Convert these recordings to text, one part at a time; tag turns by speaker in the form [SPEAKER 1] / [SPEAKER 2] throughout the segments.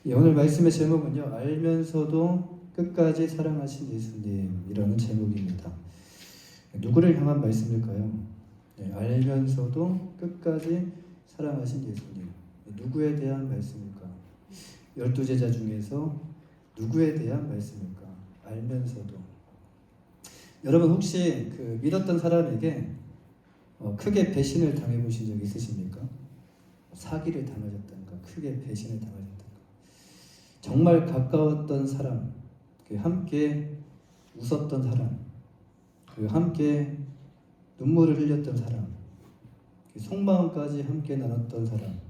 [SPEAKER 1] 예, 오늘 말씀의 제목은요, 알면서도 끝까지 사랑하신 예수님이라는 제목입니다. 누구를 향한 말씀일까요? 예, 알면서도 끝까지 사랑하신 예수님. 누구에 대한 말씀일까? 12제자 중에서 누구에 대한 말씀일까? 알면서도. 여러분 혹시 그 믿었던 사람에게 크게 배신을 당해보신 적 있으십니까? 사기를 당하셨던가, 크게 배신을 당하셨던가. 정말 가까웠던 사람, 함께 웃었던 사람, 그리고 함께 눈물을 흘렸던 사람, 속마음까지 함께 나눴던 사람,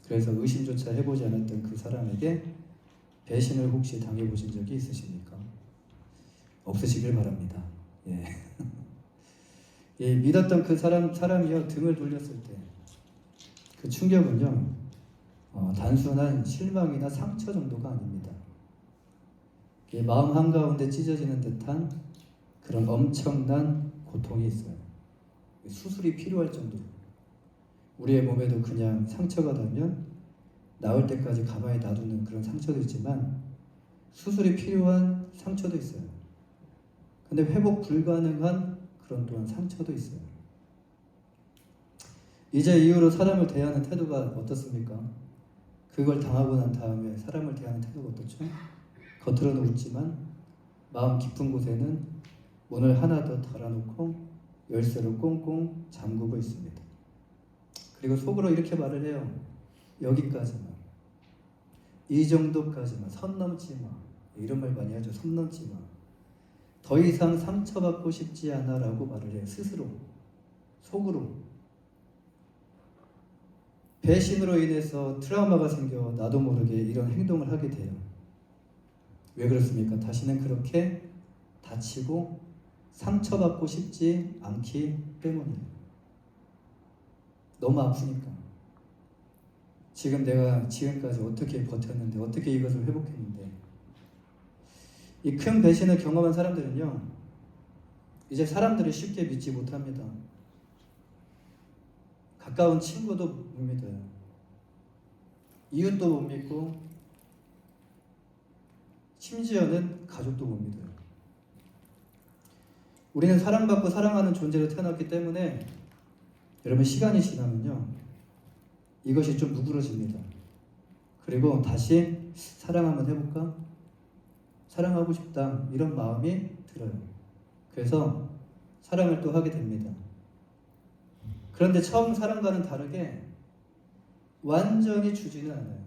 [SPEAKER 1] 그래서 의심조차 해보지 않았던 그 사람에게 배신을 혹시 당해보신 적이 있으십니까? 없으시길 바랍니다. 예. 예, 믿었던 그 사람이요, 등을 돌렸을 때 그 충격은요, 단순한 실망이나 상처 정도가 아닙니다. 마음 한가운데 찢어지는 듯한 그런 엄청난 고통이 있어요. 수술이 필요할 정도로. 우리의 몸에도 그냥 상처가 나면 나을 때까지 가만히 놔두는 그런 상처도 있지만 수술이 필요한 상처도 있어요. 근데 회복 불가능한 그런 또한 상처도 있어요. 이제 이후로 사람을 대하는 태도가 어떻습니까? 그걸 당하고 난 다음에 사람을 대하는 태도가 어떻죠? 겉으로는 웃지만 마음 깊은 곳에는 문을 하나 더 달아놓고 열쇠로 꽁꽁 잠그고 있습니다. 그리고 속으로 이렇게 말을 해요. 여기까지만. 이 정도까지만. 선 넘지 마. 이런 말 많이 하죠. 선 넘지 마. 더 이상 상처받고 싶지 않아 라고 말을 해요. 스스로. 속으로. 배신으로 인해서 트라우마가 생겨 나도 모르게 이런 행동을 하게 돼요. 왜 그렇습니까? 다시는 그렇게 다치고 상처받고 싶지 않기 때문이에요. 너무 아프니까. 지금 내가 지금까지 어떻게 버텼는데, 어떻게 이것을 회복했는데. 이 큰 배신을 경험한 사람들은요, 이제 사람들을 쉽게 믿지 못합니다. 가까운 친구도 못 믿어요. 이웃도 못 믿고 심지어는 가족도 못 믿어요. 우리는 사랑받고 사랑하는 존재로 태어났기 때문에 여러분 시간이 지나면요 이것이 좀 누그러집니다. 그리고 다시 사랑 한번 해볼까? 사랑하고 싶다 이런 마음이 들어요. 그래서 사랑을 또 하게 됩니다. 그런데 처음 사랑과는 다르게 완전히 주지는 않아요.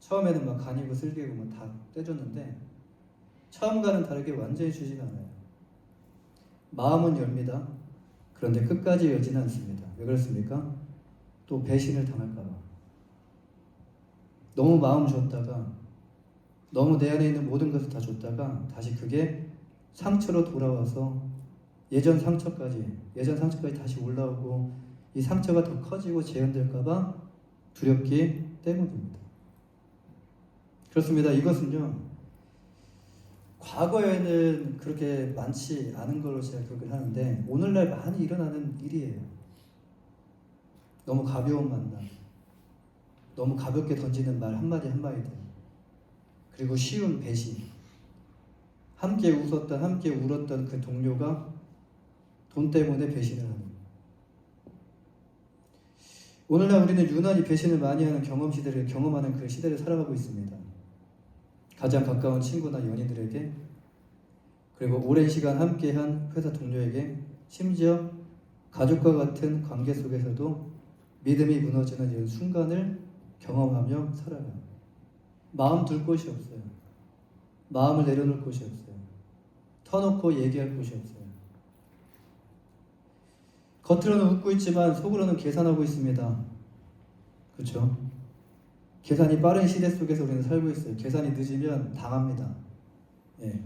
[SPEAKER 1] 처음에는 막 간이고 쓸개고 막 다 떼줬는데 처음과는 다르게 완전히 주지는 않아요. 마음은 엽니다. 그런데 끝까지 열지는 않습니다. 왜 그렇습니까? 또 배신을 당할까 봐. 너무 마음 줬다가 너무 내 안에 있는 모든 것을 다 줬다가 다시 그게 상처로 돌아와서 예전 상처까지 다시 올라오고 이 상처가 더 커지고 재현될까 봐 두렵기 때문입니다. 그렇습니다. 이것은요 과거에는 그렇게 많지 않은 걸로 제가 기억을 하는데 오늘날 많이 일어나는 일이에요. 너무 가벼운 만남, 너무 가볍게 던지는 말 한마디 한마디들, 그리고 쉬운 배신. 함께 웃었던, 함께 울었던 그 동료가 돈 때문에 배신을 하는. 오늘날 우리는 유난히 배신을 많이 하는 경험하는 그 시대를 살아가고 있습니다. 가장 가까운 친구나 연인들에게, 그리고 오랜 시간 함께한 회사 동료에게, 심지어 가족과 같은 관계 속에서도 믿음이 무너지는 이런 순간을 경험하며 살아요. 마음 둘 곳이 없어요. 마음을 내려놓을 곳이 없어요. 터놓고 얘기할 곳이 없어요. 겉으로는 웃고 있지만 속으로는 계산하고 있습니다. 그렇죠? 계산이 빠른 시대 속에서 우리는 살고 있어요. 계산이 늦으면 당합니다. 예.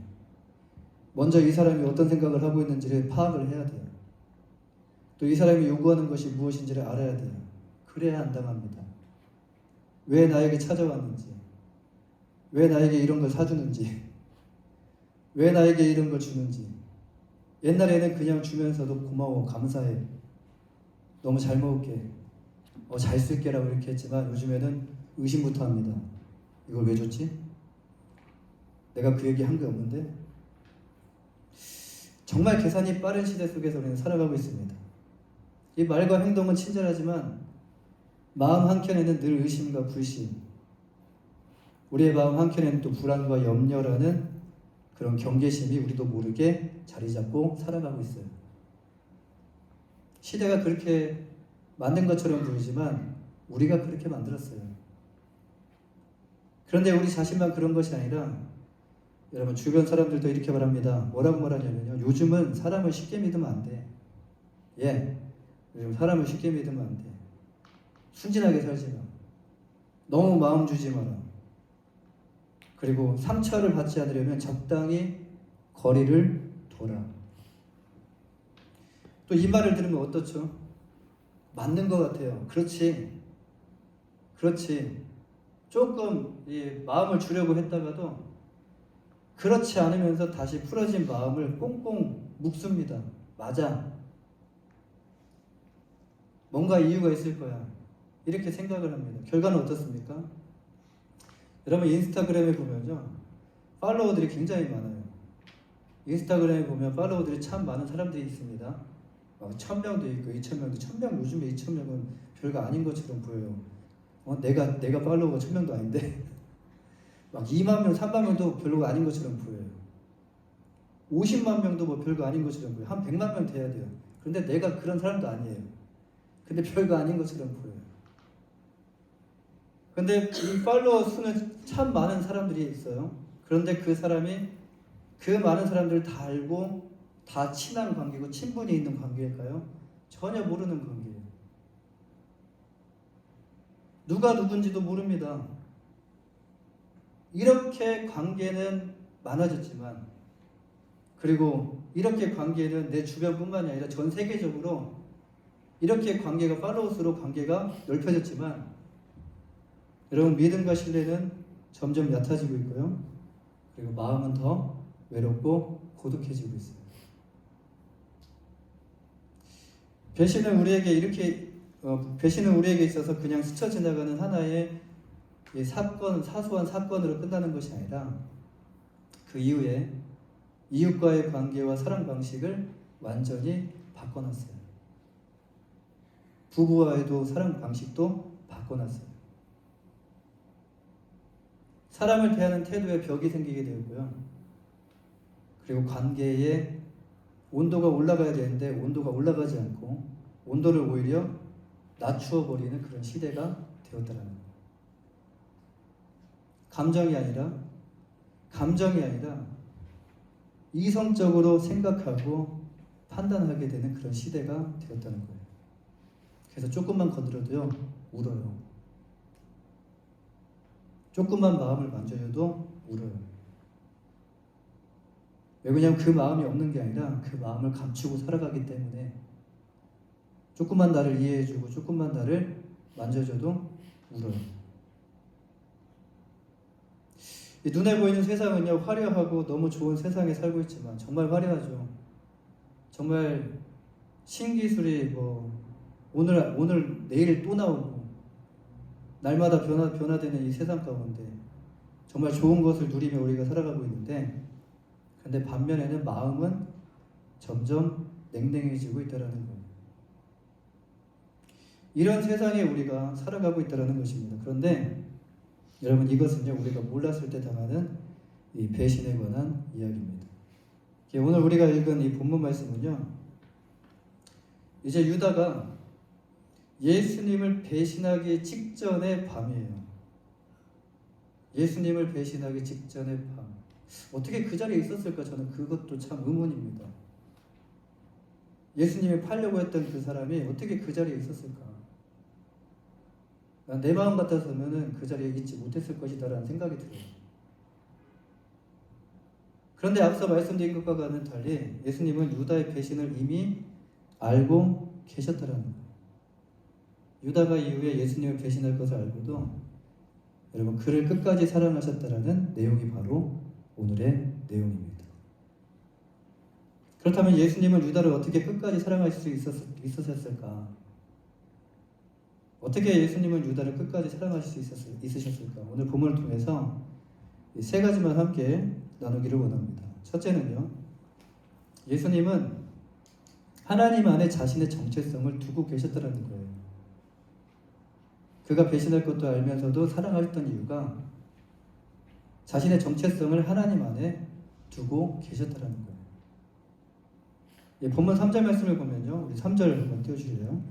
[SPEAKER 1] 먼저 이 사람이 어떤 생각을 하고 있는지를 파악을 해야 돼요. 또 이 사람이 요구하는 것이 무엇인지를 알아야 돼요. 그래야 안 당합니다. 왜 나에게 찾아왔는지, 왜 나에게 이런 걸 사주는지, 왜 나에게 이런 걸 주는지. 옛날에는 그냥 주면서도 고마워, 감사해, 너무 잘 먹을게, 잘 쓸게라고 이렇게 했지만 요즘에는 의심부터 합니다. 이걸 왜 줬지? 내가 그 얘기 한 게 없는데? 정말 계산이 빠른 시대 속에서 우리는 살아가고 있습니다. 이 말과 행동은 친절하지만 마음 한켠에는 늘 의심과 불신, 우리의 마음 한켠에는 또 불안과 염려라는 그런 경계심이 우리도 모르게 자리 잡고 살아가고 있어요. 시대가 그렇게 만든 것처럼 보이지만 우리가 그렇게 만들었어요. 그런데 우리 자신만 그런 것이 아니라 여러분 주변 사람들도 이렇게 말합니다. 뭐라고 말하냐면요. 요즘은 사람을 쉽게 믿으면 안 돼. 요즘 사람을 쉽게 믿으면 안 돼. 순진하게 살지 마. 너무 마음 주지 마라. 그리고 상처를 받지 않으려면 적당히 거리를 둬라. 또 이 말을 들으면 어떻죠? 맞는 것 같아요. 그렇지. 조금 이 마음을 주려고 했다가도 그렇지 않으면서 다시 풀어진 마음을 꽁꽁 묶습니다. 맞아. 뭔가 이유가 있을 거야. 이렇게 생각을 합니다. 결과는 어떻습니까? 여러분 인스타그램에 보면요. 팔로워들이 굉장히 많아요. 인스타그램에 보면 팔로워들이 참 많은 사람들이 있습니다. 1000명도 있고 2000명도 1000명 요즘에 2000명은 별거 아닌 것처럼 보여요. 내가 팔로워가 1000명도 아닌데 막 2만 명, 3만 명도 별거가 아닌 것처럼 보여요. 50만 명도 뭐 별거 아닌 것처럼 보여요. 한 100만 명 돼야 돼요. 그런데 내가 그런 사람도 아니에요. 근데 별거 아닌 것처럼 보여요. 근데 이 팔로워 수는 참 많은 사람들이 있어요. 그런데 그 사람이 그 많은 사람들을 다 알고 다 친한 관계고 친분이 있는 관계일까요? 전혀 모르는 관계예요. 누가 누군지도 모릅니다. 이렇게 관계는 많아졌지만 그리고 이렇게 관계는 내 주변뿐만이 아니라 전 세계적으로 이렇게 관계가 팔로워 수로 관계가 넓혀졌지만 여러분 믿음과 신뢰는 점점 얕아지고 있고요. 그리고 마음은 더 외롭고 고독해지고 있어요. 배신은 우리에게 있어서 그냥 스쳐 지나가는 하나의 사소한 사건으로 끝나는 것이 아니라 그 이후에 이웃과의 관계와 사랑 방식을 완전히 바꿔놨어요. 부부와의도 사랑 방식도 바꿔놨어요. 사람을 대하는 태도에 벽이 생기게 되었고요. 그리고 관계의 온도가 올라가야 되는데 온도가 올라가지 않고 온도를 오히려 낮추어 버리는 그런 시대가 되었다라는 거예요. 감정이 아니라 이성적으로 생각하고 판단하게 되는 그런 시대가 되었다는 거예요. 그래서 조금만 건드려도요 울어요. 조금만 마음을 만져줘도 울어요. 왜 그냥 그 마음이 없는 게 아니라 그 마음을 감추고 살아가기 때문에 조금만 나를 이해해주고 조금만 나를 만져줘도 울어요. 이 눈에 보이는 세상은요 화려하고 너무 좋은 세상에 살고 있지만 정말 화려하죠. 정말 신기술이 오늘 내일 또 나오고 날마다 변화되는 이 세상 가운데 정말 좋은 것을 누리며 우리가 살아가고 있는데 근데 반면에는 마음은 점점 냉랭해지고 있다는 거예요. 이런 세상에 우리가 살아가고 있다는 것입니다. 그런데 여러분 이것은요 우리가 몰랐을 때 당하는 이 배신에 관한 이야기입니다. 오늘 우리가 읽은 이 본문 말씀은요 이제 유다가 예수님을 배신하기 직전의 밤이에요. 예수님을 배신하기 직전의 밤. 어떻게 그 자리에 있었을까? 저는 그것도 참 의문입니다. 예수님을 팔려고 했던 그 사람이 어떻게 그 자리에 있었을까? 내 마음 같아서는 그 자리에 있지 못했을 것이다라는 생각이 들어요. 그런데 앞서 말씀드린 것과 같은 달리 예수님은 유다의 배신을 이미 알고 계셨다라는 거예요. 유다가 이후에 예수님을 배신할 것을 알고도 여러분 그를 끝까지 사랑하셨다라는 내용이 바로 오늘의 내용입니다. 그렇다면 예수님은 유다를 어떻게 끝까지 사랑할 수 있었을까? 어떻게 예수님은 유다를 끝까지 사랑하실 수 있으셨을까? 오늘 본문을 통해서 이 세 가지만 함께 나누기를 원합니다. 첫째는요, 예수님은 하나님 안에 자신의 정체성을 두고 계셨다는 거예요. 그가 배신할 것도 알면서도 사랑하셨던 이유가 자신의 정체성을 하나님 안에 두고 계셨다는 거예요. 예, 본문 3절 말씀을 보면요, 우리 3절 한번 띄워주실래요?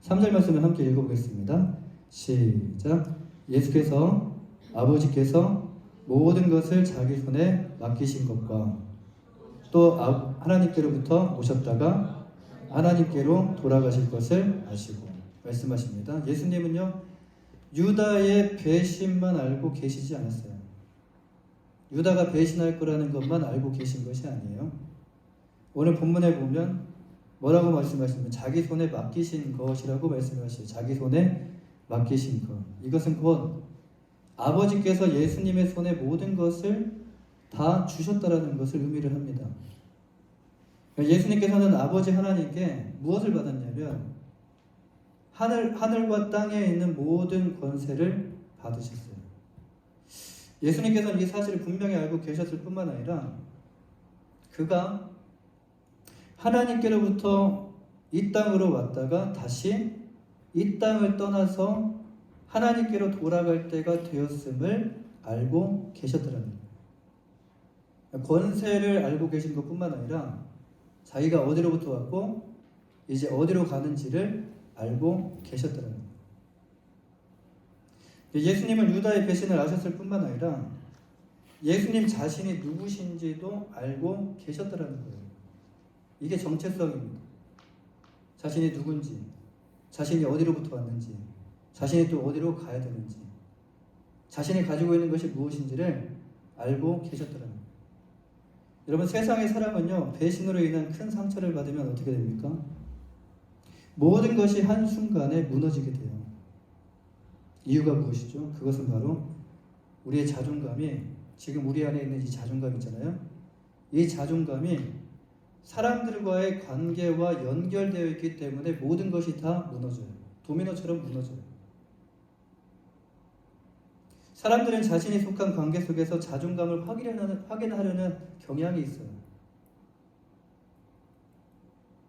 [SPEAKER 1] 3절 말씀을 함께 읽어보겠습니다. 시작. 예수께서 아버지께서 모든 것을 자기 손에 맡기신 것과 또 하나님께로부터 오셨다가 하나님께로 돌아가실 것을 아시고 말씀하십니다. 예수님은요, 유다의 배신만 알고 계시지 않았어요. 유다가 배신할 거라는 것만 알고 계신 것이 아니에요. 오늘 본문에 보면 뭐라고 말씀하십니까? 자기 손에 맡기신 것이라고 말씀하시죠. 자기 손에 맡기신 것. 이것은 곧 아버지께서 예수님의 손에 모든 것을 다 주셨다라는 것을 의미를 합니다. 예수님께서는 아버지 하나님께 무엇을 받았냐면 하늘과 땅에 있는 모든 권세를 받으셨어요. 예수님께서는 이 사실을 분명히 알고 계셨을 뿐만 아니라 그가 하나님께로부터 이 땅으로 왔다가 다시 이 땅을 떠나서 하나님께로 돌아갈 때가 되었음을 알고 계셨더라는 거예요. 권세를 알고 계신 것뿐만 아니라 자기가 어디로부터 왔고 이제 어디로 가는지를 알고 계셨더라는 거예요. 예수님은 유다의 배신을 아셨을 뿐만 아니라 예수님 자신이 누구신지도 알고 계셨더라는 거예요. 이게 정체성입니다. 자신이 누군지, 자신이 어디로부터 왔는지, 자신이 또 어디로 가야 되는지, 자신이 가지고 있는 것이 무엇인지를 알고 계셨더라는 거예요. 여러분, 세상의 사람은요, 배신으로 인한 큰 상처를 받으면 어떻게 됩니까? 모든 것이 한순간에 무너지게 돼요. 이유가 무엇이죠? 그것은 바로 우리의 자존감이, 지금 우리 안에 있는 이 자존감 있잖아요. 이 자존감이 사람들과의 관계와 연결되어 있기 때문에 모든 것이 다 무너져요. 도미노처럼 무너져요. 사람들은 자신이 속한 관계 속에서 자존감을 확인하려는 경향이 있어요.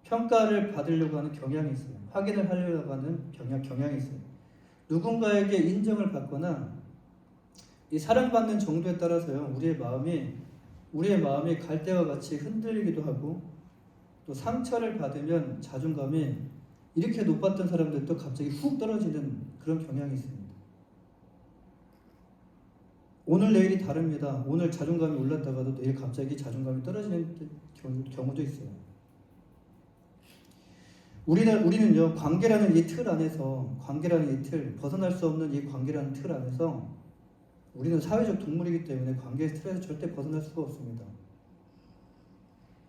[SPEAKER 1] 평가를 받으려고 하는 경향이 있어요. 확인을 하려고 하는 경향이 있어요. 누군가에게 인정을 받거나 이 사랑받는 정도에 따라서요, 우리의 마음이 갈대와 같이 흔들리기도 하고, 또 상처를 받으면 자존감이 이렇게 높았던 사람들도 갑자기 훅 떨어지는 그런 경향이 있습니다. 오늘 내일이 다릅니다. 오늘 자존감이 올랐다가도 내일 갑자기 자존감이 떨어지는 경우도 있어요. 우리는요, 관계라는 이 틀 안에서, 벗어날 수 없는 이 관계라는 틀 안에서 우리는 사회적 동물이기 때문에 관계의 틀에서 절대 벗어날 수가 없습니다.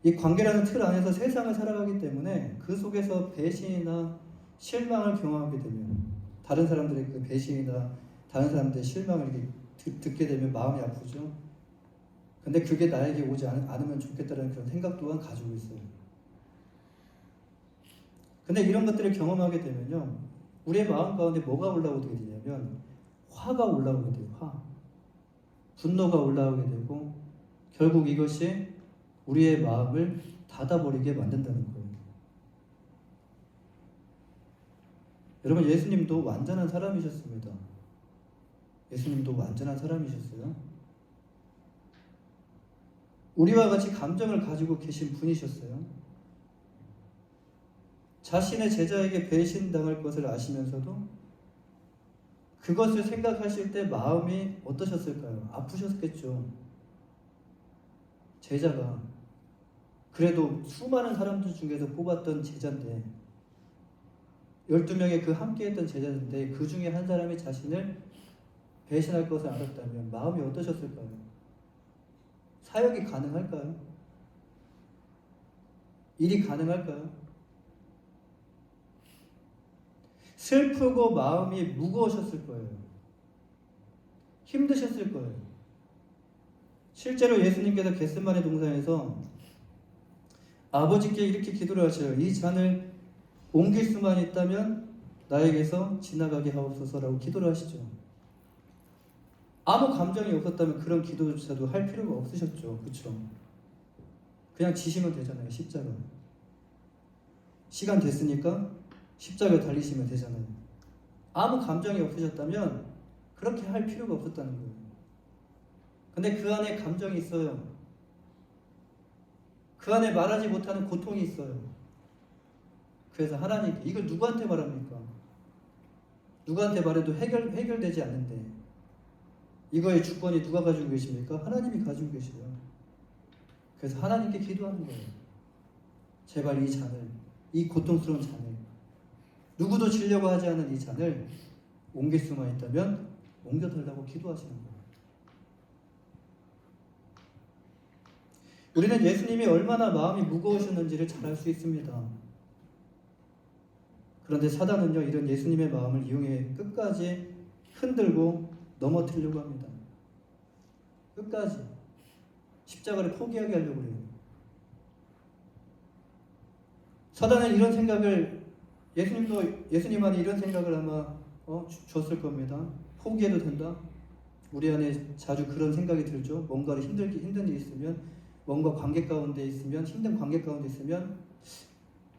[SPEAKER 1] 이 관계라는 틀 안에서 세상을 살아가기 때문에 그 속에서 배신이나 실망을 경험하게 되면, 다른 사람들의 그 배신이나 다른 사람들의 실망을 이렇게 듣게 되면 마음이 아프죠. 근데 그게 나에게 오지 않으면 좋겠다는 그런 생각 또한 가지고 있어요. 근데 이런 것들을 경험하게 되면요, 우리의 마음 가운데 뭐가 올라오게 되냐면 화가 올라오게 돼요. 분노가 올라오게 되고, 결국 이것이 우리의 마음을 닫아버리게 만든다는 거예요. 여러분, 예수님도 완전한 사람이셨습니다. 예수님도 완전한 사람이셨어요. 우리와 같이 감정을 가지고 계신 분이셨어요. 자신의 제자에게 배신당할 것을 아시면서도 그것을 생각하실 때 마음이 어떠셨을까요? 아프셨겠죠. 제자가 그래도 수많은 사람들 중에서 뽑았던 제자인데, 12명의 그 함께했던 제자인데 그 중에 한 사람이 자신을 배신할 것을 알았다면 마음이 어떠셨을까요? 사역이 가능할까요? 일이 가능할까요? 슬프고 마음이 무거우셨을 거예요. 힘드셨을 거예요. 실제로 예수님께서 겟세마네 동산에서 아버지께 이렇게 기도를 하셔요. 이 잔을 옮길 수만 있다면 나에게서 지나가게 하옵소서라고 기도를 하시죠. 아무 감정이 없었다면 그런 기도조차도 할 필요가 없으셨죠. 그렇죠? 그냥 지시면 되잖아요. 십자가. 시간 됐으니까 십자가에 달리시면 되잖아요. 아무 감정이 없으셨다면 그렇게 할 필요가 없었다는 거예요. 근데 그 안에 감정이 있어요. 그 안에 말하지 못하는 고통이 있어요. 그래서 하나님께 이걸 누구한테 말합니까? 누구한테 말해도 해결되지 않는데 이거의 주권이 누가 가지고 계십니까? 하나님이 가지고 계시죠. 그래서 하나님께 기도하는 거예요. 제발 이 잔을, 이 고통스러운 잔을, 누구도 지려고 하지 않은 이 잔을 옮길 수만 있다면 옮겨달라고 기도하시는 거예요. 우리는 예수님이 얼마나 마음이 무거우셨는지를 잘 알 수 있습니다. 그런데 사단은요, 이런 예수님의 마음을 이용해 끝까지 흔들고 넘어뜨리려고 합니다. 끝까지 십자가를 포기하게 하려고 해요. 사단은 이런 생각을, 예수님 안에 이런 생각을 아마 줬을 겁니다. 포기해도 된다? 우리 안에 자주 그런 생각이 들죠. 뭔가를 힘든 일이 있으면, 뭔가 관계 가운데 있으면, 힘든 관계 가운데 있으면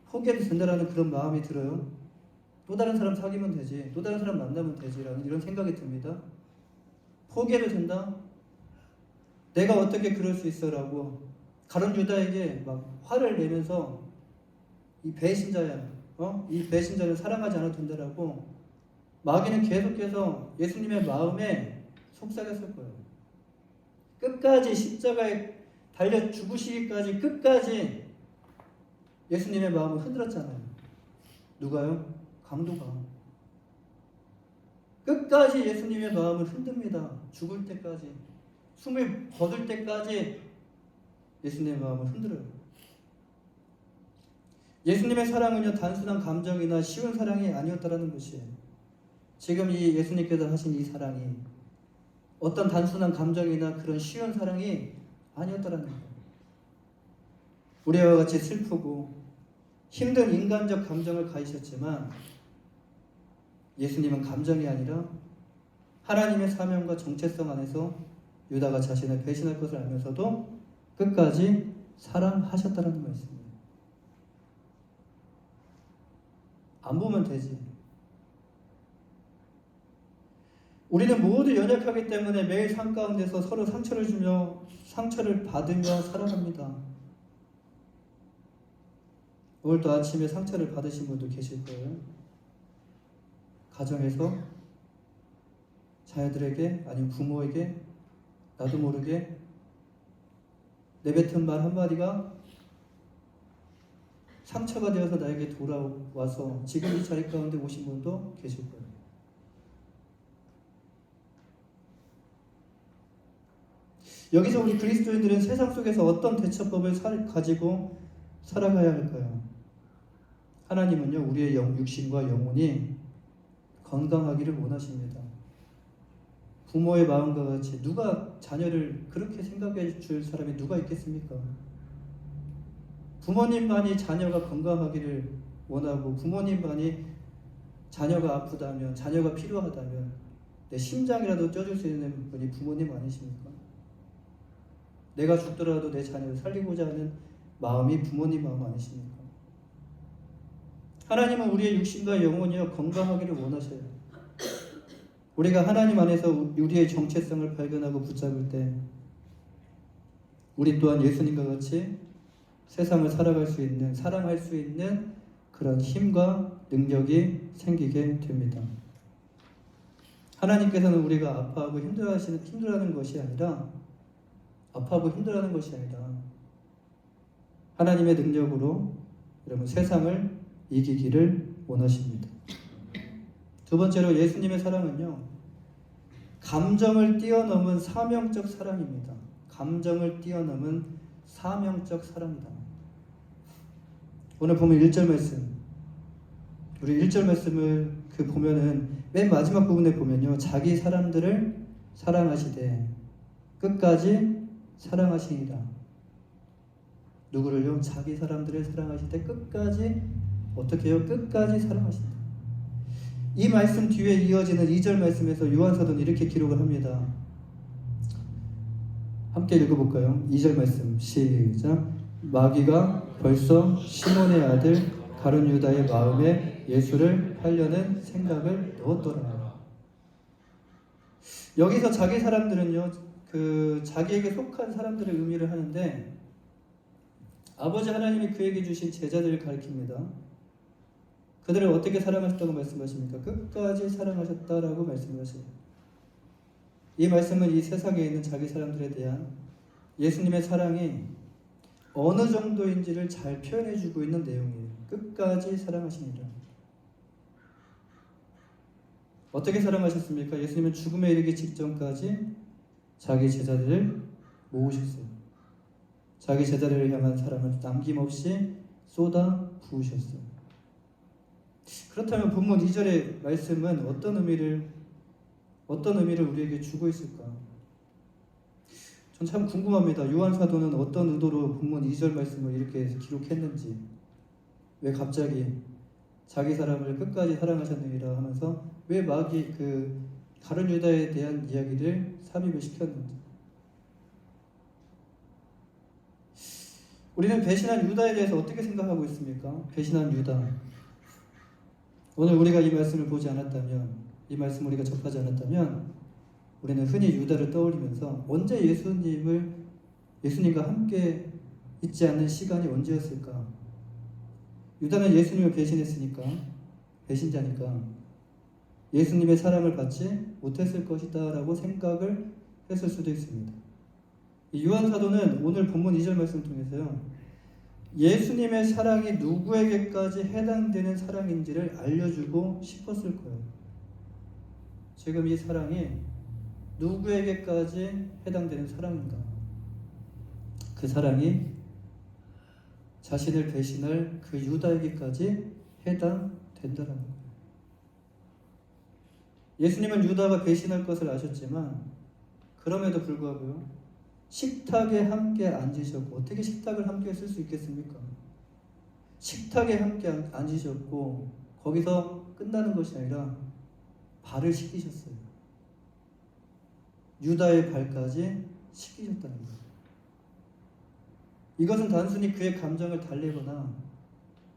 [SPEAKER 1] 포기해도 된다라는 그런 마음이 들어요. 또 다른 사람 사귀면 되지, 또 다른 사람 만나면 되지라는 이런 생각이 듭니다. 포기해도 된다? 내가 어떻게 그럴 수 있어라고 가룟 유다에게 막 화를 내면서 이 배신자야, 이 배신자를 사랑하지 않아도 된다라고 마귀는 계속해서 예수님의 마음에 속삭였을 거예요. 끝까지 십자가에 달려 죽으시기까지 끝까지 예수님의 마음을 흔들었잖아요. 누가요? 강도가. 끝까지 예수님의 마음을 흔듭니다. 죽을 때까지. 숨을 거둘 때까지 예수님의 마음을 흔들어요. 예수님의 사랑은요, 단순한 감정이나 쉬운 사랑이 아니었다라는 것이에요. 지금 이 예수님께서 하신 이 사랑이 어떤 단순한 감정이나 그런 쉬운 사랑이 아니었다라는 거예요. 우리와 같이 슬프고 힘든 인간적 감정을 가지셨지만 예수님은 감정이 아니라 하나님의 사명과 정체성 안에서 유다가 자신을 배신할 것을 알면서도 끝까지 사랑하셨다는 말씀이에요. 안 보면 되지. 우리는 모두 연약하기 때문에 매일 삶 가운데서 서로 상처를 주며 상처를 받으며 살아갑니다. 오늘도 아침에 상처를 받으신 분도 계실 거예요. 가정에서 자녀들에게 아니면 부모에게 나도 모르게 내뱉은 말 한마디가 상처가 되어서 나에게 돌아와서 지금 이 자리 가운데 오신 분도 계실 거예요. 여기서 우리 그리스도인들은 세상 속에서 어떤 대처법을 가지고 살아가야 할까요? 하나님은요, 우리의 육신과 영혼이 건강하기를 원하십니다. 부모의 마음과 같이 누가 자녀를 그렇게 생각해 줄 사람이 누가 있겠습니까? 부모님만이 자녀가 건강하기를 원하고 부모님만이 자녀가 아프다면, 자녀가 필요하다면 내 심장이라도 쪄줄 수 있는 분이 부모님 아니십니까? 내가 죽더라도 내 자녀를 살리고자 하는 마음이 부모님 마음 아니십니까? 하나님은 우리의 육신과 영혼이요 건강하기를 원하셔요. 우리가 하나님 안에서 우리의 정체성을 발견하고 붙잡을 때 우리 또한 예수님과 같이 세상을 살아갈 수 있는, 사랑할 수 있는 그런 힘과 능력이 생기게 됩니다. 하나님께서는 우리가 아파하고 힘들어하는 것이 아니라 하나님의 능력으로 여러분 세상을 이기기를 원하십니다. 두 번째로 예수님의 사랑은요, 감정을 뛰어넘은 사명적 사랑입니다. 감정을 뛰어넘은 사명적 사랑이다. 오늘 보면 1절 말씀, 우리 1절 말씀을 보면은 맨 마지막 부분에 보면요, 자기 사람들을 사랑하시되 끝까지 사랑하시니라. 누구를요? 자기 사람들을 사랑하시되 끝까지 어떻게 해요? 끝까지 사랑하신다. 이 말씀 뒤에 이어지는 2절 말씀에서 요한 사도는 이렇게 기록을 합니다. 함께 읽어볼까요? 2절 말씀 시작. 마귀가 벌써 시몬의 아들 가룟 유다의 마음에 예수를 팔려는 생각을 넣었더라. 여기서 자기 사람들은요, 자기에게 속한 사람들의 의미를 하는데 아버지 하나님이 그에게 주신 제자들을 가리킵니다. 그들을 어떻게 사랑하셨다고 말씀하십니까? 끝까지 사랑하셨다라고 말씀하십니다. 이 말씀은 이 세상에 있는 자기 사람들에 대한 예수님의 사랑이 어느 정도인지를 잘 표현해주고 있는 내용이에요. 끝까지 사랑하시니라. 어떻게 사랑하셨습니까? 예수님은 죽음에 이르기 직전까지 자기 제자들을 모으셨어요. 자기 제자들을 향한 사랑을 남김없이 쏟아 부으셨어요. 그렇다면 본문 2절의 말씀은 어떤 의미를 우리에게 주고 있을까? 전 참 궁금합니다. 요한 사도는 어떤 의도로 본문 2절 말씀을 이렇게 기록했는지, 왜 갑자기 자기 사람을 끝까지 사랑하셨느니라 하면서 왜 마귀 가룟 유다에 대한 이야기를 삽입을 시켰는지. 우리는 배신한 유다에 대해서 어떻게 생각하고 있습니까? 배신한 유다. 오늘 우리가 이 말씀을 보지 않았다면, 이 말씀 우리가 접하지 않았다면 우리는 흔히 유다를 떠올리면서 언제 예수님과 함께 있지 않는 시간이 언제였을까? 유다는 예수님을 배신했으니까, 배신자니까 예수님의 사랑을 받지 못했을 것이다 라고 생각을 했을 수도 있습니다. 요한 사도는 오늘 본문 2절 말씀을 통해서요, 예수님의 사랑이 누구에게까지 해당되는 사랑인지를 알려주고 싶었을 거예요. 지금 이 사랑이 누구에게까지 해당되는 사랑인가? 그 사랑이 자신을 배신할 그 유다에게까지 해당된다는 거예요. 예수님은 유다가 배신할 것을 아셨지만 그럼에도 불구하고요, 식탁에 함께 앉으셨고, 어떻게 식탁을 함께 쓸 수 있겠습니까? 식탁에 함께 앉으셨고 거기서 끝나는 것이 아니라 발을 씻기셨어요. 유다의 발까지 씻기셨다는 거예요. 이것은 단순히 그의 감정을 달래거나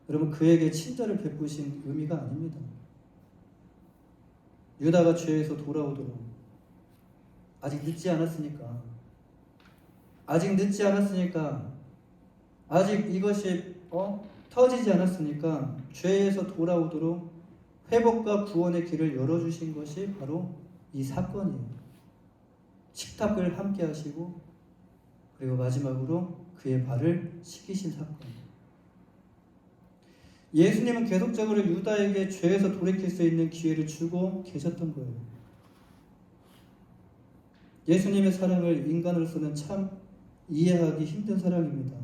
[SPEAKER 1] 여러분 그에게 친절을 베푸신 의미가 아닙니다. 유다가 죄에서 돌아오도록 아직 늦지 않았으니까, 아직 이것이 터지지 않았으니까 죄에서 돌아오도록 회복과 구원의 길을 열어주신 것이 바로 이 사건이에요. 식탁을 함께 하시고 그리고 마지막으로 그의 발을 씻기신 사건. 예수님은 계속적으로 유다에게 죄에서 돌이킬 수 있는 기회를 주고 계셨던 거예요. 예수님의 사랑을 인간으로서는 참 이해하기 힘든 사랑입니다.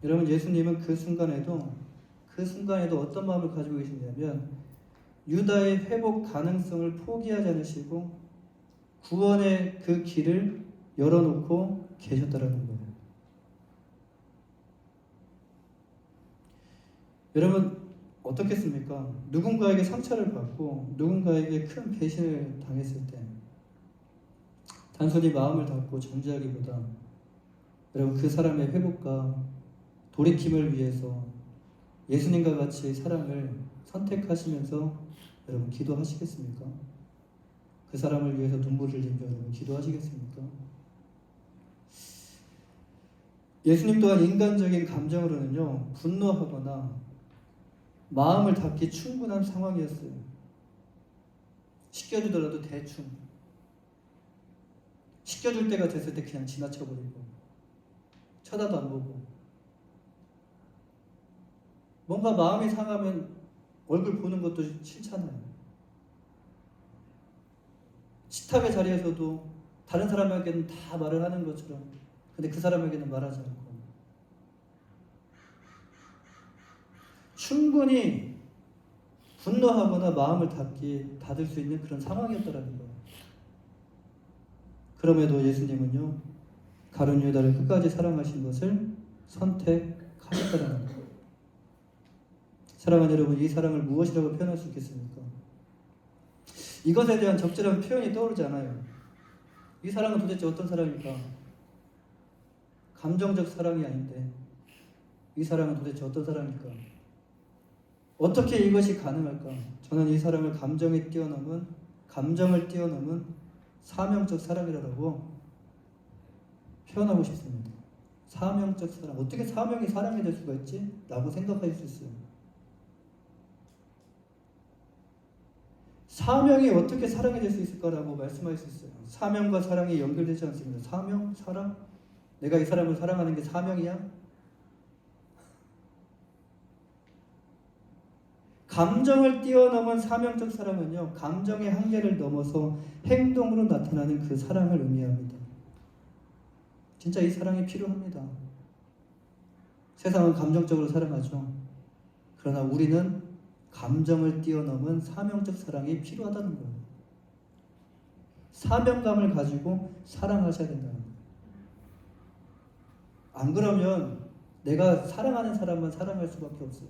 [SPEAKER 1] 여러분, 예수님은 그 순간에도 어떤 마음을 가지고 계시냐면 유다의 회복 가능성을 포기하지 않으시고 구원의 그 길을 열어놓고 계셨다라는 거예요. 여러분 어떻겠습니까? 누군가에게 상처를 받고 누군가에게 큰 배신을 당했을 때 단순히 마음을 닫고 정지하기보다 여러분 그 사람의 회복과 돌이킴을 위해서 예수님과 같이 사랑을 선택하시면서 여러분 기도하시겠습니까? 그 사람을 위해서 눈물을 흘리며 여러분 기도하시겠습니까? 예수님 또한 인간적인 감정으로는요, 분노하거나 마음을 닫기 충분한 상황이었어요. 씻겨주더라도 대충 씻겨줄 때가 됐을 때 그냥 지나쳐버리고 쳐다도 안 보고, 뭔가 마음이 상하면 얼굴 보는 것도 싫잖아요. 식탁의 자리에서도 다른 사람에게는 다 말을 하는 것처럼, 근데 그 사람에게는 말하지 않고 충분히 분노하거나 마음을 닫을 수 있는 그런 상황이었다는 거예요. 그럼에도 예수님은요, 가룟 유다를 끝까지 사랑하신 것을 선택하셨다는 거예요. 사랑하는 여러분, 이 사랑을 무엇이라고 표현할 수 있겠습니까? 이것에 대한 적절한 표현이 떠오르지 않아요. 이 사랑은 도대체 어떤 사랑일까? 감정적 사랑이 아닌데 이 사랑은 도대체 어떤 사랑일까? 어떻게 이것이 가능할까? 저는 이 사랑을 감정을 뛰어넘은 사명적 사랑이라고 표현하고 싶습니다. 사명적 사랑. 어떻게 사명이 사랑이 될 수가 있지? 라고 생각할 수 있어요. 사명이 어떻게 사랑이 될 수 있을까라고 말씀할 수 있어요. 사명과 사랑이 연결되지 않습니다. 사명? 사랑? 내가 이 사람을 사랑하는 게 사명이야? 감정을 뛰어넘은 사명적 사랑은요, 감정의 한계를 넘어서 행동으로 나타나는 그 사랑을 의미합니다. 진짜 이 사랑이 필요합니다. 세상은 감정적으로 사랑하죠. 그러나 우리는 감정을 뛰어넘은 사명적 사랑이 필요하다는 거예요. 사명감을 가지고 사랑하셔야 된다는 거예요. 안 그러면 내가 사랑하는 사람만 사랑할 수밖에 없어요.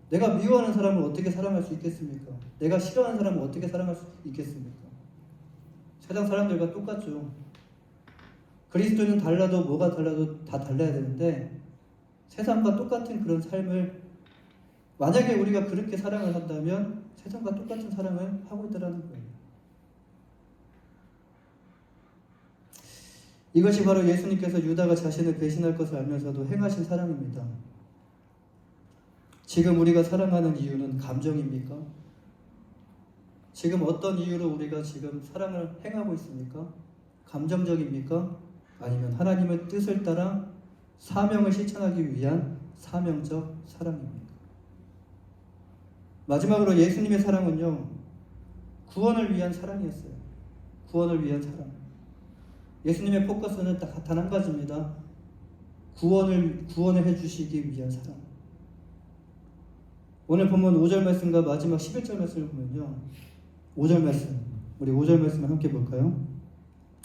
[SPEAKER 1] 내가 미워하는 사람을 어떻게 사랑할 수 있겠습니까? 내가 싫어하는 사람을 어떻게 사랑할 수 있겠습니까? 세상 사람들과 똑같죠. 그리스도는 달라도 뭐가 달라도 다 달라야 되는데 세상과 똑같은 그런 삶을 만약에 우리가 그렇게 사랑을 한다면 세상과 똑같은 사랑을 하고 있다는 거예요. 이것이 바로 예수님께서 유다가 자신을 배신할 것을 알면서도 행하신 사랑입니다. 지금 우리가 사랑하는 이유는 감정입니까? 지금 어떤 이유로 우리가 지금 사랑을 행하고 있습니까? 감정적입니까? 아니면 하나님의 뜻을 따라 사명을 실천하기 위한 사명적 사랑입니까? 마지막으로 예수님의 사랑은요, 구원을 위한 사랑이었어요. 구원을 위한 사랑. 예수님의 포커스는 단 한 가지입니다. 구원을 해주시기 위한 사랑. 오늘 본문 5절 말씀과 마지막 11절 말씀을 보면요, 5절 말씀, 우리 5절 말씀을 함께 볼까요?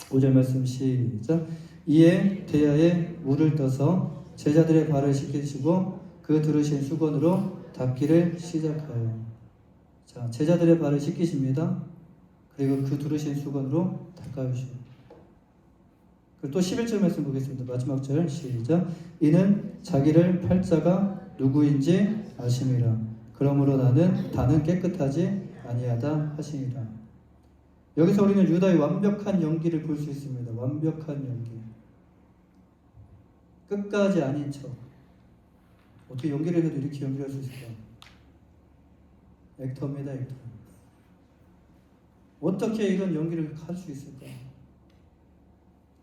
[SPEAKER 1] 5절 말씀 시작. 이에 대야에 물을 떠서 제자들의 발을 씻기시고 그 들으신 수건으로 닦기를 시작하여. 자, 제자들의 발을 씻기십니다. 그리고 그 들으신 수건으로 닦아주시고. 그리고 또 11절 말씀 보겠습니다. 마지막 절 시작. 이는 자기를 팔자가 누구인지 아심이라. 그러므로 다는 깨끗하지 아니하다 하시니라. 여기서 우리는 유다의 완벽한 연기를 볼 수 있습니다. 완벽한 연기. 끝까지 아닌 척. 어떻게 연기를 해도 이렇게 연기할 수 있을까? 액터입니다, 액터. 어떻게 이런 연기를 할 수 있을까?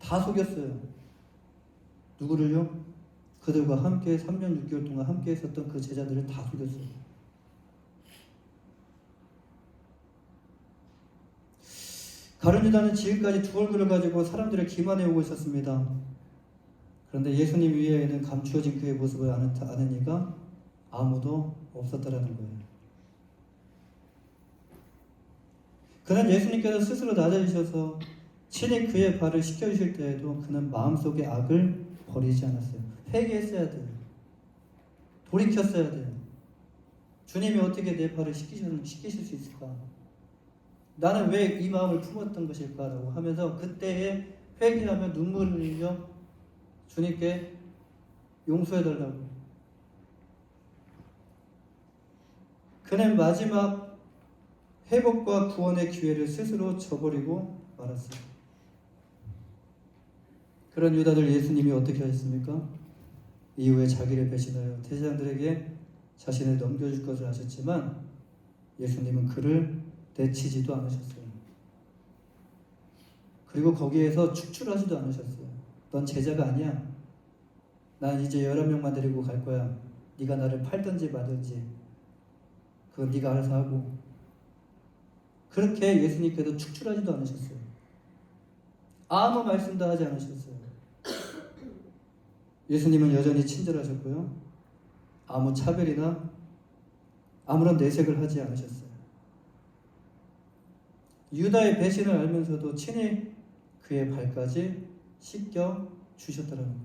[SPEAKER 1] 다 속였어요. 누구를요? 그들과 함께 3년 6개월 동안 함께 있었던 그 제자들을 다 속였어요. 가룟 유다는 지금까지 두 얼굴을 가지고 사람들을 기만해 오고 있었습니다. 그런데 예수님 위에는 감추어진 그의 모습을 아는 이가 아무도 없었다라는 거예요. 그는 예수님께서 스스로 낮아지셔서 친히 그의 발을 씻겨주실 때에도 그는 마음속에 악을 버리지 않았어요. 회개했어야 돼요. 돌이켰어야 돼요. 주님이 어떻게 내 발을 씻기실 수 있을까? 나는 왜 이 마음을 품었던 것일까라고 하면서 그때에 회개하며 눈물을 흘려 주님께 용서해달라고. 그는 마지막 회복과 구원의 기회를 스스로 저버리고 말았어요. 그런 유다들 예수님이 어떻게 하셨습니까? 이후에 자기를 배신하여 제자들에게 자신을 넘겨줄 것을 아셨지만 예수님은 그를 내치지도 않으셨어요. 그리고 거기에서 축출하지도 않으셨어요. 넌 제자가 아니야. 난 이제 11명만 데리고 갈 거야. 네가 나를 팔든지 마든지 그건 네가 알아서 하고. 그렇게 예수님께서 축출하지도 않으셨어요. 아무 말씀도 하지 않으셨어요. 예수님은 여전히 친절하셨고요. 아무 차별이나 아무런 내색을 하지 않으셨어요. 유다의 배신을 알면서도 친히 그의 발까지 씻겨 주셨다는 거예요.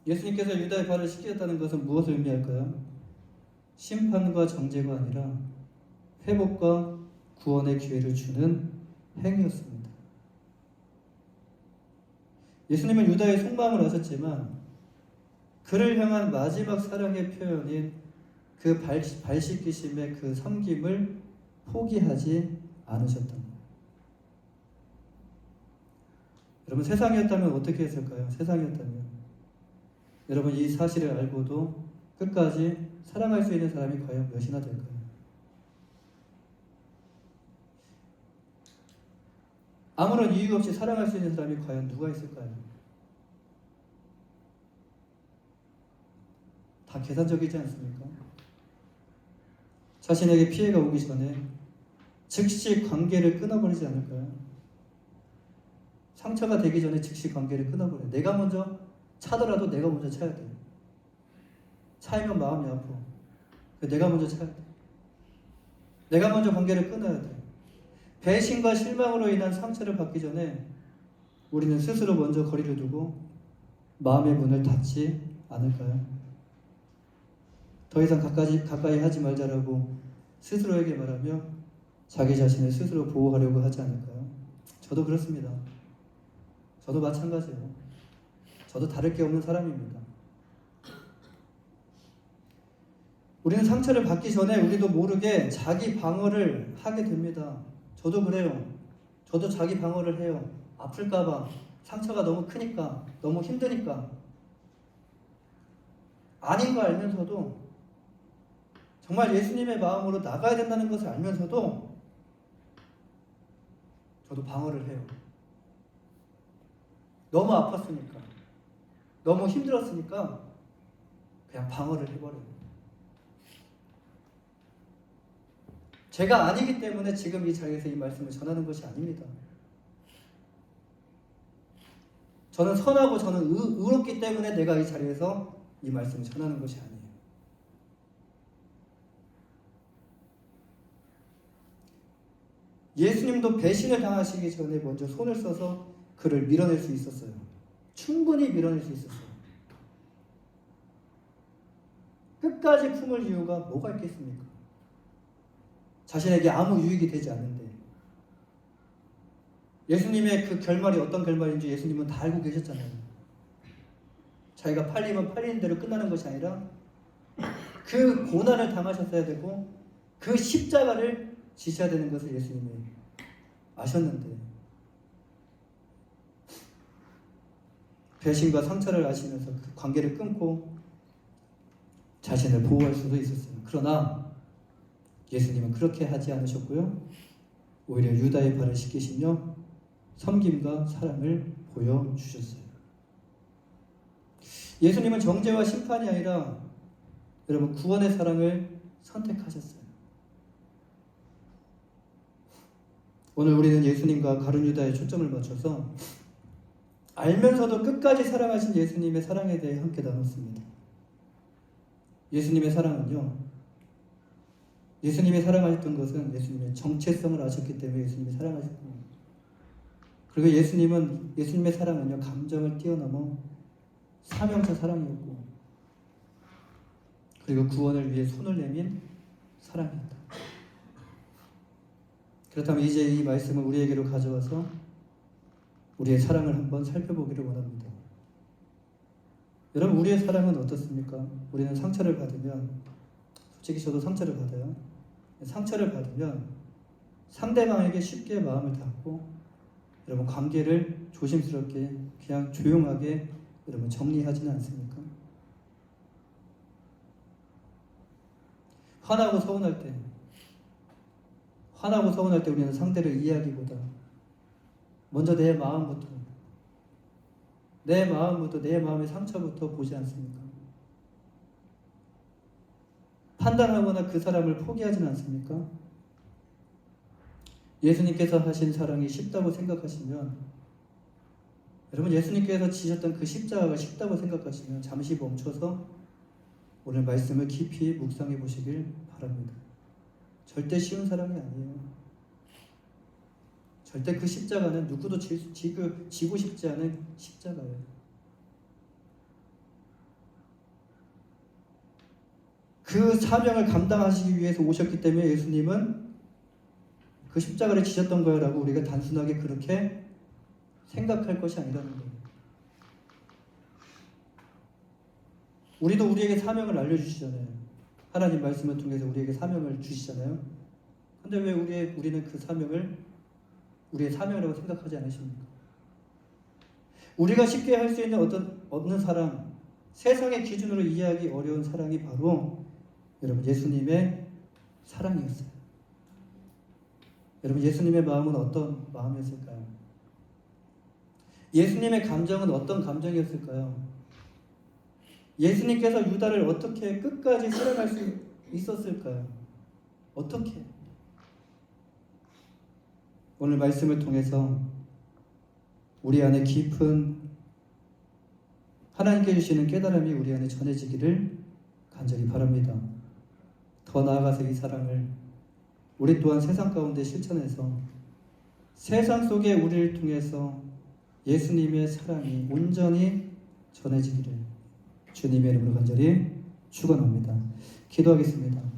[SPEAKER 1] 예수님께서 유다의 발을 씻기셨다는 것은 무엇을 의미할까요? 심판과 정죄가 아니라 회복과 구원의 기회를 주는 행위였습니다. 예수님은 유다의 속마음을 아셨지만 그를 향한 마지막 사랑의 표현인 그 발 씻기심의 그 섬김을 포기하지 않으셨던 거예요. 여러분, 세상이었다면 어떻게 했을까요? 세상이었다면 여러분, 이 사실을 알고도 끝까지 사랑할 수 있는 사람이 과연 몇이나 될까요? 아무런 이유 없이 사랑할 수 있는 사람이 과연 누가 있을까요? 다 계산적이지 않습니까? 자신에게 피해가 오기 전에 즉시 관계를 끊어버리지 않을까요? 상처가 되기 전에 즉시 관계를 끊어버려요. 내가 먼저 차더라도 내가 먼저 차야 돼요. 차이면 마음이 아파. 내가 먼저 차야 돼. 내가 먼저 관계를 끊어야 돼. 배신과 실망으로 인한 상처를 받기 전에 우리는 스스로 먼저 거리를 두고 마음의 문을 닫지 않을까요? 더 이상 가까이 하지 말자라고 스스로에게 말하며 자기 자신을 스스로 보호하려고 하지 않을까요? 저도 그렇습니다. 저도 마찬가지예요. 저도 다를 게 없는 사람입니다. 우리는 상처를 받기 전에 우리도 모르게 자기 방어를 하게 됩니다. 저도 그래요. 저도 자기 방어를 해요. 아플까봐, 상처가 너무 크니까, 너무 힘드니까. 아닌 거 알면서도, 정말 예수님의 마음으로 나가야 된다는 것을 알면서도 저도 방어를 해요. 너무 아팠으니까, 너무 힘들었으니까 그냥 방어를 해버려요. 제가 아니기 때문에 지금 이 자리에서 이 말씀을 전하는 것이 아닙니다. 저는 선하고 저는 의롭기 때문에 내가 이 자리에서 이 말씀을 전하는 것이 아니에요. 예수님도 배신을 당하시기 전에 먼저 손을 써서 그를 밀어낼 수 있었어요. 충분히 밀어낼 수 있었어요. 끝까지 품을 이유가 뭐가 있겠습니까? 자신에게 아무 유익이 되지 않는데. 예수님의 그 결말이 어떤 결말인지 예수님은 다 알고 계셨잖아요. 자기가 팔리면 팔리는 대로 끝나는 것이 아니라 그 고난을 당하셨어야 되고 그 십자가를 지셔야 되는 것을 예수님이 아셨는데, 배신과 상처를 아시면서 그 관계를 끊고 자신을 보호할 수도 있었어요. 그러나 예수님은 그렇게 하지 않으셨고요. 오히려 유다의 발을 씻기시며 섬김과 사랑을 보여주셨어요. 예수님은 정죄와 심판이 아니라 여러분 구원의 사랑을 선택하셨어요. 오늘 우리는 예수님과 가룟 유다에 초점을 맞춰서 알면서도 끝까지 사랑하신 예수님의 사랑에 대해 함께 나눴습니다. 예수님의 사랑은요, 예수님이 사랑하셨던 것은 예수님의 정체성을 아셨기 때문에 예수님이 사랑하셨던 겁니다. 그리고 예수님의 사랑은요, 감정을 뛰어넘어 사명자 사랑이었고, 그리고 구원을 위해 손을 내민 사랑이었다. 그렇다면 이제 이 말씀을 우리에게로 가져와서 우리의 사랑을 한번 살펴보기를 원합니다. 여러분, 우리의 사랑은 어떻습니까? 우리는 상처를 받으면, 솔직히 저도 상처를 받아요. 상처를 받으면 상대방에게 쉽게 마음을 닫고 여러분 관계를 조심스럽게 그냥 조용하게 여러분 정리하지는 않습니까? 화나고 서운할 때 우리는 상대를 이해하기보다 먼저 내 마음부터 내 마음의 상처부터 보지 않습니까? 판단하거나 그 사람을 포기하지는 않습니까? 예수님께서 하신 사랑이 쉽다고 생각하시면, 여러분 예수님께서 지셨던 그 십자가가 쉽다고 생각하시면 잠시 멈춰서 오늘 말씀을 깊이 묵상해 보시길 바랍니다. 절대 쉬운 사랑이 아니에요. 절대 그 십자가는 누구도 지고 싶지 않은 십자가예요. 그 사명을 감당하시기 위해서 오셨기 때문에 예수님은 그 십자가를 지셨던 거야 라고 우리가 단순하게 그렇게 생각할 것이 아니라는 거예요. 우리도 우리에게 사명을 알려주시잖아요. 하나님 말씀을 통해서 우리에게 사명을 주시잖아요. 근데 왜 우리는 그 사명을 우리의 사명이라고 생각하지 않으십니까? 우리가 쉽게 할 수 있는 없는 사랑, 세상의 기준으로 이해하기 어려운 사랑이 바로 여러분 예수님의 사랑이었어요. 여러분 예수님의 마음은 어떤 마음이었을까요? 예수님의 감정은 어떤 감정이었을까요? 예수님께서 유다를 어떻게 끝까지 사랑할 수 있었을까요? 어떻게? 오늘 말씀을 통해서 우리 안에 깊은 하나님께 주시는 깨달음이 우리 안에 전해지기를 간절히 바랍니다. 더 나아가서 이 사랑을 우리 또한 세상 가운데 실천해서 세상 속에 우리를 통해서 예수님의 사랑이 온전히 전해지기를 주님의 이름으로 간절히 축원합니다. 기도하겠습니다.